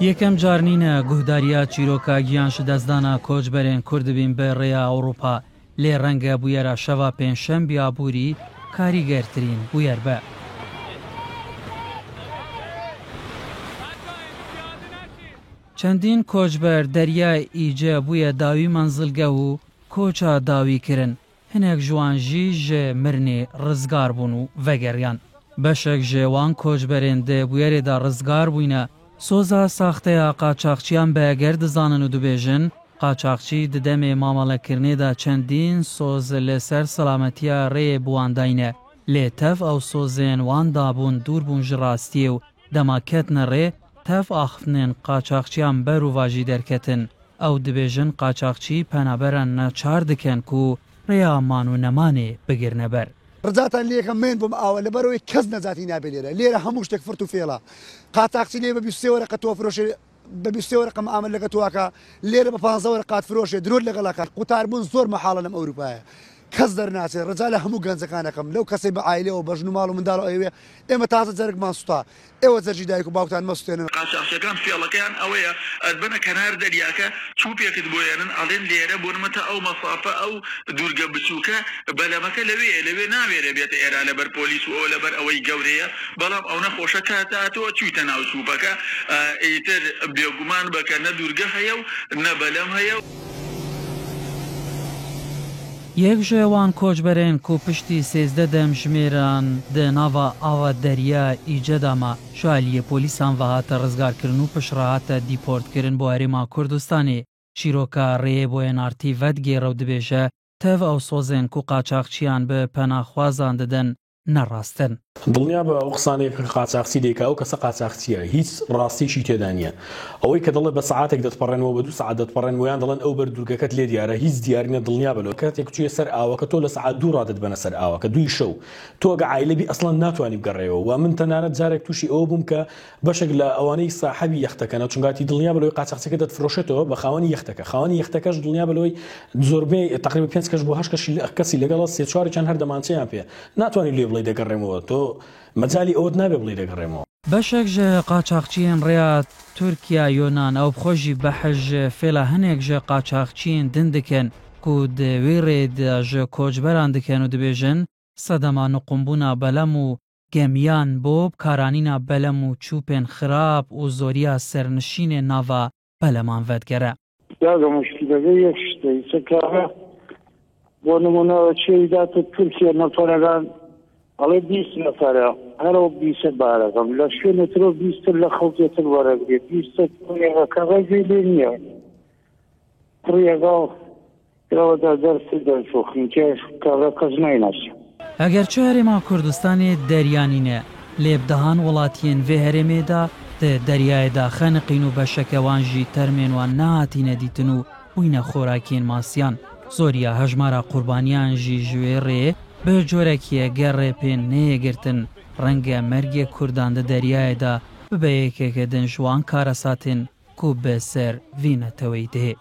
یەکەم جار نینە گوهداریە چیرۆکە گیان شدەستدانە کۆچبەرێن کوردبین بە ڕێیا ئەوروپا لێ ڕەنگە بویەرە شەوا پێنجشەمبی ئابووری کاریگەرترین بویەر بە. چەندین کۆچبەر دەریای ئیجە بوویە داوی مەنزڵگە و کۆچە داویکردن، هەنێک جوانژی ژێ مرنێ ڕزگار بوون و ڤەگەڕیان. بەشێک ژێوان کۆچبەرێن دێ بویەرێدا ڕزگار بووینە سۆزا ساختەیە قاچاقچیان بەیەگەر دزانن و دوبێژن قاچاقچی ددەمێ مامەڵەکردنێدا چەندین سۆز لەسەر سەلامەتیە ڕێ بوانداینە لێ تەف ئەو سۆزێن واندابوون دوور بوون ژ ڕاستیە و دەماکەتنە ڕێ تەف ئاخفتنێن قاچاقچیان بەر و واژی دەرکەتن ئەو دبێژن قاچاقچی پەنابەران نەچار دکەن و ڕێیامان و نەمانێ بگرنە بەر. ڕزاتان لێکم من بم ئاوە لەبەرەوەی کەس نەزاتی نابێ لێرە هەموو شتێک فرت و فێڵە قاچاقچی لێ بە 20 وەرەقە تۆ فرۆشێ بە 20 وەرەقە ئامل لەگە تۆکە لێرە بە 15 وەرە قات فرۆشێ درۆت لەگەڵاکات قوتاربوون زۆر مەحاڵە لەم ئەوروپایە کەس دەرناچێت ڕجا لە هەموو گەنجەکانەکەم لەو کەسەی بە ئایلەوە بەژن و ماڵ و منداڵ ئەوێ ئێمە تازە جەرگمان سوتا ئێوە جەرجی دایک و باوکتان مەستێنن. قاچاقچیەکان فێڵەکەیان ئەوەیە ئەربەنە کەنار دەریاکە چوپێکت بۆیانن ئەڵێن لێرە بۆنمەتە ئەو مەسافە ئەو دوورگە بچووکە بەلەمەکە لەوێ ناوێرە بێتە ئێرە لەبەر پۆلیس و ئەو لەبەر ئەوەی گەورەیە بەڵام ئەو نەخۆشە کاتاتەوە چوویتە ناو چووپەکە ئیتر بێگومان بکە نە دوورگە هەیە و نە بەلەم هەیە. یەک ژێوان کۆچبەرێن و پشتی 13 دەمژمێران دەناوە ئاوا دەریا ئیجەداما شالیە پۆلیسان ڤەهاتە ڕزگارکردن و پشڕەهاتە دیپۆرتکردن بۆ هەرێما کوردستانی شیرۆکە ڕێ بۆ ئێنارتی ڤەدگێڕە و دبێژە تەڤ ئەو سۆزێن و قاچاقچیان بە پەناخوازان دەدەن نەڕاستن. دڵنیا بە ئەو قسانێک قاچاقچی دێکا ئەو کەسە قاچاقچیە هیچ ڕاستیشی تێدا نیە ئەوەی کە دەڵێ بە سەعاتێک دەتپەڕێنەوە بە 2 سەعات دەتپەڕێن ویان دەڵێن ئەو بەردورگەکەت لێ دیارە هیچ دیارنە دڵنیا بەلەوە کاتێک چوویە سەر ئاوەکە تۆ لە سەعات 2 ڕادت بەنە سەر ئاوەکە 2 شەو تۆ ئەگە عایلەبی ئەسڵەن ناتوانانی بگەڕێەوە و من تەنانەت جارێک تووشی ئەوە بووم کە بەشێک لە ئەوانەی ساحەبی یەختەکەنە چونگاتی دڵنیا بەلەوەی قاچاقچەکە دەتفرۆشێتەوە بە خاوەنی یەختەکە خاوەنی یەختەکەش دڵنیا بەلەوەی زۆربەی تقریبا 5 کەس بۆ 8 کەسی لەگەڵ 3-4 چەند هەر دەمانچەیان پێ ناتوانانی لێ بڵێ دەگەڕێمەوە تۆ مەجای ئەوت نابێ بڵێ دەگەڕێمەوە. بەشێک ژە قاچاقچیان ڕێیا تورکیا یۆنان ئەو بخۆژی بەحەژ فێلا هەنێک ژە قاچاقچیان دن دکەن و دەوێ ڕێدا ژە کۆچبەران دکەن و دەبێژن سەدەما نقمبوونا بەلەم و گەمیان بۆ بکارانینا بەلەم و چوپێن خراپ و زۆریا سەرنشینێ ناوە بەلەمان ڤەدگەرە. یاگە مشکلەکە یەک شتەی چکارە بۆ نمونەوە چێوی داتە تورکیا نەفەرەکان ئەڵێ 20 نەفەرە هەرەوە 20 بارەکەم لە شوێنێترۆ 20 لە خەڵکێتر وەرەگرێت 20 کەڕێگەی لێ نییە پڕیەگاڵ ئەوەدا دەرسی دەرچۆخین کە کەڕە کەس نایناسێ. ئەگەر چه هەرێما کوردستانی دەریانینە لێبدەهان وڵاتیان vê هەرێمێدا دەریایەدا خەنقین و بەشەکەوانژی تەرمێنوان نهاتینە دیتن و بووینە خۆراکیان ماسیان زۆریا هەژمارە قوربانیانژی ژوێ ڕێ بە جۆرەکیە گەڕێ پێن نەیەگرتن ڕەنگە مەرگێ کوردان دە دەریایەدا ببە یەکێکە دەنجوان کارەساتن کو بەسەر ڤینەتەوەی دێ.